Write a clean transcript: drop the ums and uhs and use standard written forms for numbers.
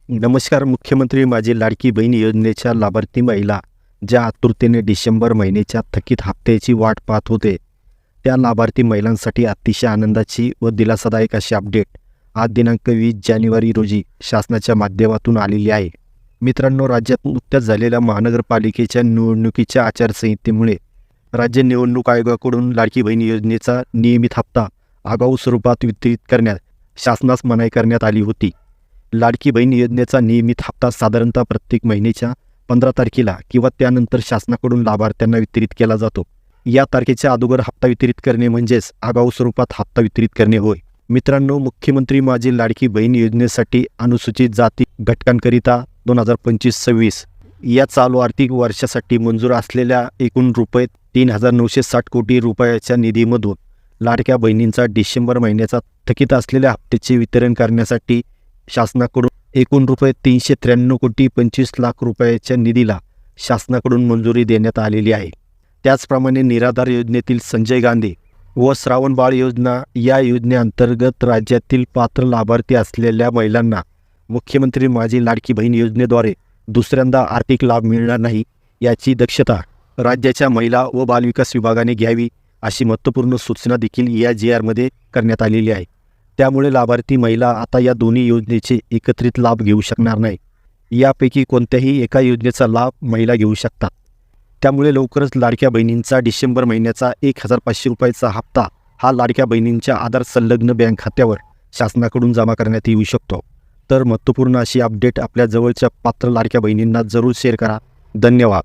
नमस्कार. मुख्यमंत्री माझी लाडकी बहीण योजनेच्या लाभार्थी महिला ज्या आतुरतेने डिसेंबर महिन्याच्या थकीत हप्त्याची वाट पाहत होते, त्या लाभार्थी महिलांसाठी अतिशय आनंदाची व दिलासादायक अशी अपडेट आज दिनांक 20 जानेवारी रोजी शासनाच्या माध्यमातून आलेली आहे. मित्रांनो, राज्यात नुकत्याच झालेल्या महानगरपालिकेच्या निवडणुकीच्या आचारसंहितेमुळे राज्य निवडणूक आयोगाकडून लाडकी बहीण योजनेचा नियमित हप्ता आगाऊ स्वरूपात वितरित करण्यास शासनास मनाई करण्यात आली होती. लाडकी बहीण योजनेचा नियमित हप्ता साधारणतः प्रत्येक महिन्याच्या 15 तारखेला किंवा त्यानंतर शासनाकडून लाभार्थ्यांना वितरित केला जातो. या तारखेच्या अगोदर हप्ता वितरित करणे म्हणजेच आगाऊ स्वरूपात हप्ता वितरित करणे होय. मित्रांनो, मुख्यमंत्री माझी लाडकी बहीण योजनेसाठी अनुसूचित जाती घटकांकरिता 2025-26 या चालू आर्थिक वर्षासाठी मंजूर असलेल्या एकूण रुपये 3,960 कोटी रुपयाच्या निधीमधून लाडक्या बहिणींचा डिसेंबर महिन्याचा थकीत असलेल्या हप्त्याचे वितरण करण्यासाठी शासनाकडून एकूण रुपये 393 कोटी 25 लाख रुपयाच्या निधीला शासनाकडून मंजुरी देण्यात आलेली आहे. त्याचप्रमाणे निराधार योजनेतील संजय गांधी व श्रावण बाळ योजना या योजनेअंतर्गत राज्यातील पात्र लाभार्थी असलेल्या महिलांना मुख्यमंत्री माझी लाडकी बहीण योजनेद्वारे दुसऱ्यांदा आर्थिक लाभ मिळणार नाही याची दक्षता राज्याच्या महिला व बालविकास विभागाने घ्यावी अशी महत्त्वपूर्ण सूचना देखील या GRमध्ये करण्यात आलेली आहे. त्यामुळे लाभार्थी महिला आता या दोन्ही योजनेचे एकत्रित लाभ घेऊ शकणार नाही. यापैकी कोणत्याही एका योजनेचा लाभ महिला घेऊ शकतात. त्यामुळे लवकरच लाडक्या बहिणींचा डिसेंबर महिन्याचा 1,500 रुपयाचा हप्ता हा लाडक्या बहिणींच्या आधार संलग्न बँक खात्यावर शासनाकडून जमा करण्यात येऊ शकतो. तर महत्त्वपूर्ण अशी अपडेट आपल्या जवळच्या पात्र लाडक्या बहिणींना जरूर शेअर करा. धन्यवाद.